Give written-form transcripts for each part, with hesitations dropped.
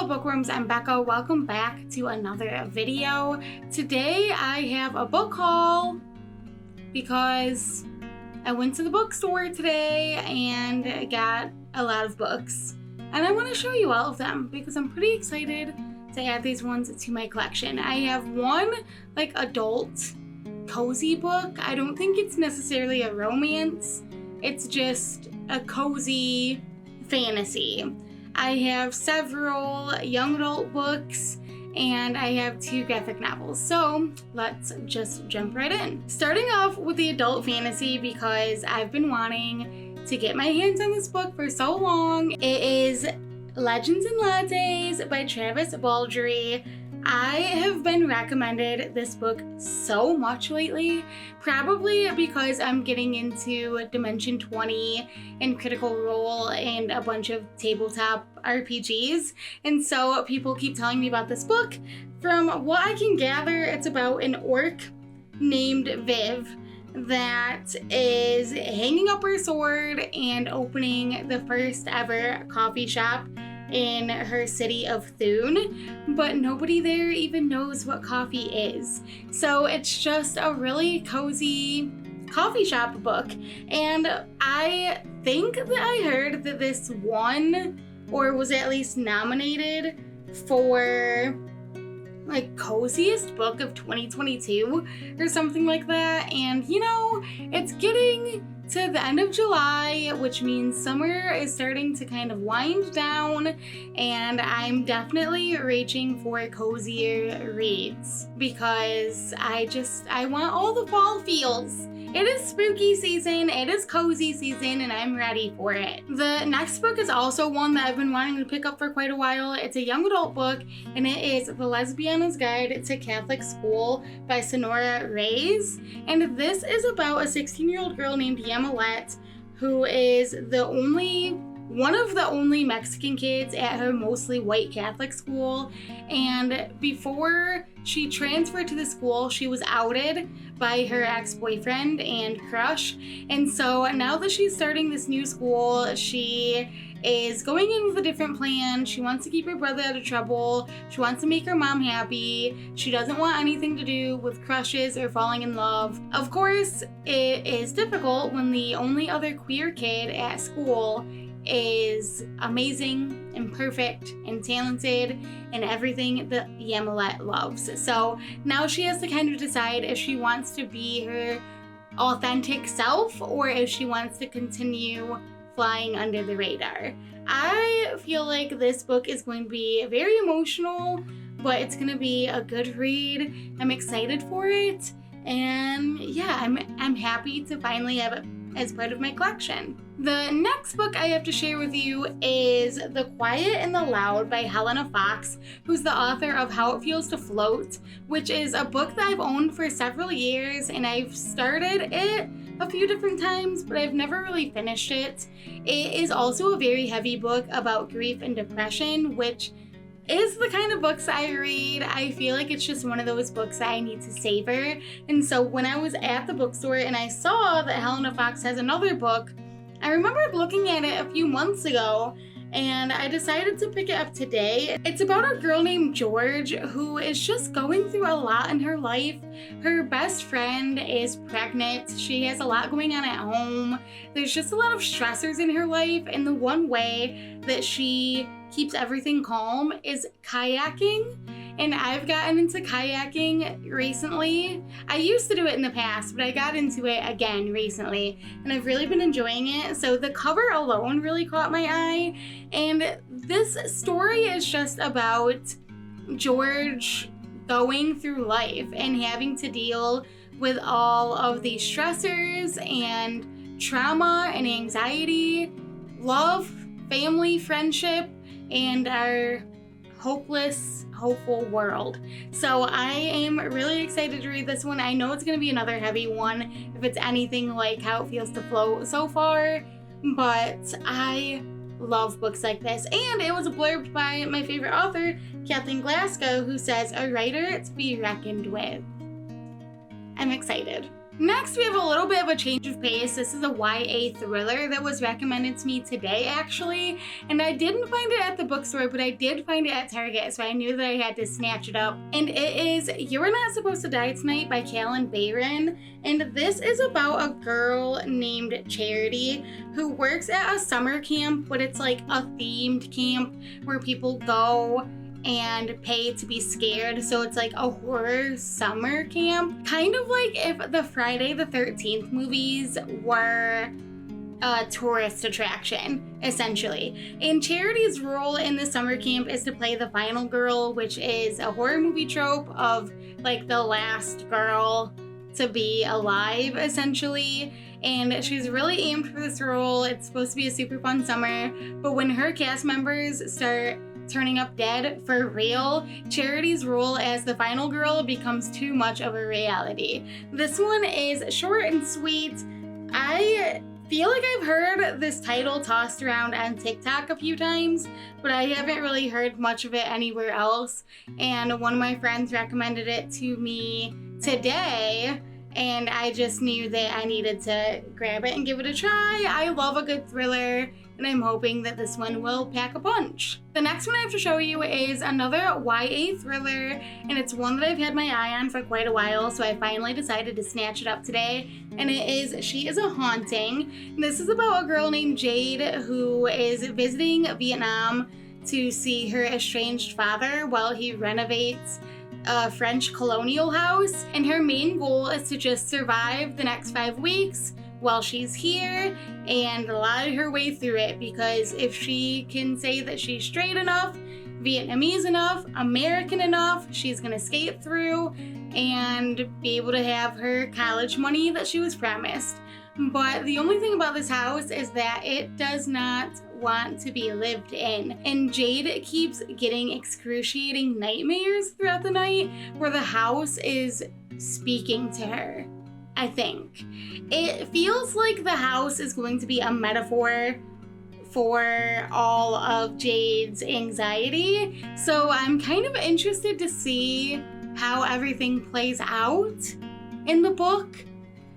bookworms, I'm Becca. Welcome back to another video. Today I have a book haul because I went to the bookstore today and got a lot of books. And I want to show you all of them because I'm pretty excited to add these ones to my collection. I have one adult cozy book. I don't think it's necessarily a romance. It's just a cozy fantasy. I have several young adult books and I have 2 graphic novels. So let's just jump right in. Starting off with the adult fantasy because I've been wanting to get my hands on this book for so long. It is Legends and Lattes by Travis Baldree. I have been recommended this book so much lately, probably because I'm getting into Dimension 20 and Critical Role and a bunch of tabletop RPGs, and so people keep telling me about this book. From what I can gather, it's about an orc named Viv that is hanging up her sword and opening the first ever coffee shop in her city of Thune, but nobody there even knows what coffee is. So it's just a really cozy coffee shop book. And I think that I heard that this won, or was at least nominated for coziest book of 2022 or something like that. And you know, it's getting to the end of July, which means summer is starting to kind of wind down, and I'm definitely reaching for cozier reads because I want all the fall feels. It is spooky season, it is cozy season, and I'm ready for it. The next book is also one that I've been wanting to pick up for quite a while. It's a young adult book, and it is The Lesbians Guide to Catholic School by Sonora Reyes. And this is about a 16-year-old girl named Yamilet who is one of the only Mexican kids at her mostly white Catholic school. And before she transferred to the school, she was outed by her ex-boyfriend and crush. And so now that she's starting this new school, she is going in with a different plan. She wants to keep her brother out of trouble. She wants to make her mom happy. She doesn't want anything to do with crushes or falling in love. Of course, it is difficult when the only other queer kid at school is amazing and perfect and talented and everything that Yamilet loves. So now she has to kind of decide if she wants to be her authentic self or if she wants to continue flying under the radar. I feel like this book is going to be very emotional, but it's going to be a good read. I'm excited for it, and yeah, I'm happy to finally have it as part of my collection. The next book I have to share with you is The Quiet and the Loud by Helena Fox, who's the author of How It Feels to Float, which is a book that I've owned for several years, and I've started it a few different times, but I've never really finished it. It is also a very heavy book about grief and depression, which is the kind of books I read. I feel like it's just one of those books that I need to savor. And so when I was at the bookstore and I saw that Helena Fox has another book, I remembered looking at it a few months ago, and I decided to pick it up today. It's about a girl named George who is just going through a lot in her life. Her best friend is pregnant. She has a lot going on at home. There's just a lot of stressors in her life, and the one way that she keeps everything calm is kayaking. And I've gotten into kayaking recently. I used to do it in the past, but I got into it again recently, and I've really been enjoying it. So the cover alone really caught my eye, and this story is just about George going through life and having to deal with all of these stressors and trauma and anxiety, love, family, friendship, and our hopeful world. So I am really excited to read this one. I know it's going to be another heavy one if it's anything like How It Feels to Float so far, but I love books like this. And it was a blurb by my favorite author, Kathleen Glasgow, who says, "A writer to be reckoned with." I'm excited. Next, we have a little bit of a change of pace. This is a YA thriller that was recommended to me today, actually. And I didn't find it at the bookstore, but I did find it at Target, so I knew that I had to snatch it up. And it is You're Not Supposed to Die Tonight by Callan Bayron. And this is about a girl named Charity who works at a summer camp, but it's like a themed camp where people go and pay to be scared. So it's like a horror summer camp. Kind of like if the Friday the 13th movies were a tourist attraction, essentially. And Charity's role in the summer camp is to play the final girl, which is a horror movie trope of like the last girl to be alive, essentially. And she's really aimed for this role. It's supposed to be a super fun summer, but when her cast members start turning up dead for real, Charity's role as the final girl becomes too much of a reality. This one is short and sweet. I feel like I've heard this title tossed around on TikTok a few times, but I haven't really heard much of it anywhere else. And one of my friends recommended it to me today, and I just knew that I needed to grab it and give it a try. I love a good thriller, and I'm hoping that this one will pack a punch. The next one I have to show you is another YA thriller, and it's one that I've had my eye on for quite a while, so I finally decided to snatch it up today, and it is She Is a Haunting. This is about a girl named Jade who is visiting Vietnam to see her estranged father while he renovates a French colonial house, and her main goal is to just survive the next 5 weeks while she's here and lie her way through it, because if she can say that she's straight enough, Vietnamese enough, American enough, she's gonna skate through and be able to have her college money that she was promised. But the only thing about this house is that it does not want to be lived in. And Jade keeps getting excruciating nightmares throughout the night where the house is speaking to her, I think. It feels like the house is going to be a metaphor for all of Jade's anxiety. So I'm kind of interested to see how everything plays out in the book.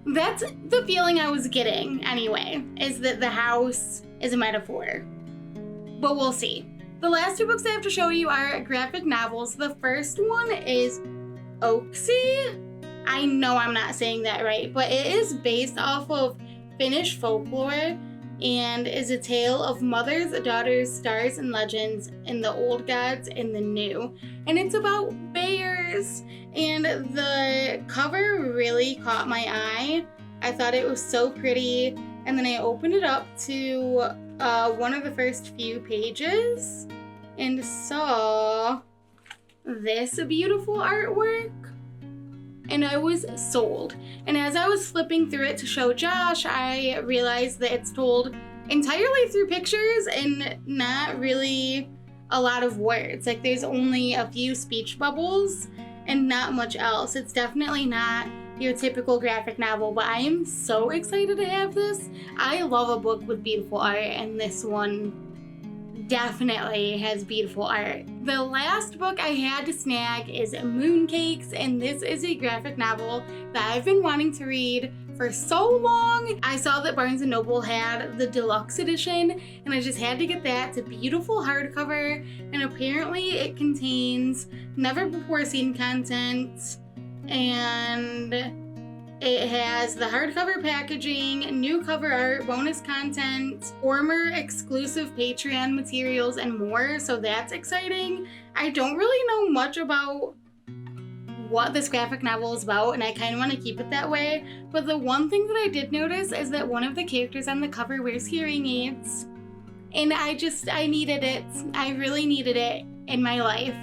That's the feeling I was getting anyway, is that the house is a metaphor. But we'll see. The last 2 books I have to show you are graphic novels. The first one is Oaksy. I know I'm not saying that right, but it is based off of Finnish folklore and is a tale of mothers, daughters, stars, and legends in the old gods and the new. And it's about bears. And the cover really caught my eye. I thought it was so pretty. And then I opened it up to one of the first few pages and saw this beautiful artwork. And I was sold. And as I was flipping through it to show Josh, I realized that it's told entirely through pictures and not really a lot of words. Like there's only a few speech bubbles and not much else. It's definitely not your typical graphic novel, but I am so excited to have this. I love a book with beautiful art, and this one definitely has beautiful art. The last book I had to snag is Mooncakes, and this is a graphic novel that I've been wanting to read for so long. I saw that Barnes & Noble had the deluxe edition, and I just had to get that. It's a beautiful hardcover, and apparently it contains never before seen content, and it has the hardcover packaging, new cover art, bonus content, former exclusive Patreon materials, and more, so that's exciting. I don't really know much about what this graphic novel is about, and I kind of want to keep it that way, but the one thing that I did notice is that one of the characters on the cover wears hearing aids, and I needed it. I really needed it in my life.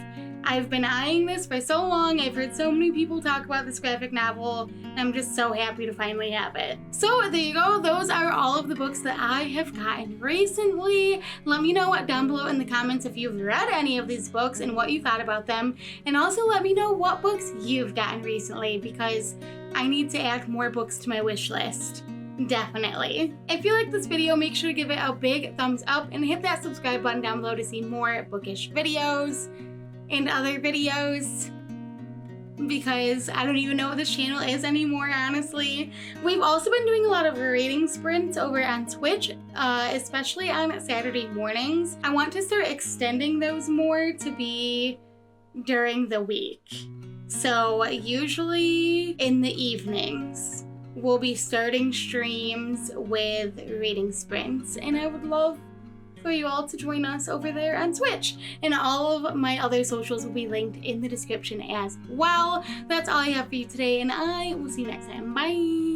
I've been eyeing this for so long. I've heard so many people talk about this graphic novel, and I'm just so happy to finally have it. So there you go. Those are all of the books that I have gotten recently. Let me know down below in the comments if you've read any of these books and what you thought about them. And also let me know what books you've gotten recently, because I need to add more books to my wish list. Definitely. If you like this video, make sure to give it a big thumbs up and hit that subscribe button down below to see more bookish videos and other videos. because I don't even know what this channel is anymore, honestly. We've also been doing a lot of reading sprints over on Twitch, especially on Saturday mornings. I want to start extending those more to be during the week. So usually in the evenings, we'll be starting streams with reading sprints, and I would love for you all to join us over there on Twitch. And all of my other socials will be linked in the description as well. That's all I have for you today, and I will see you next time. Bye!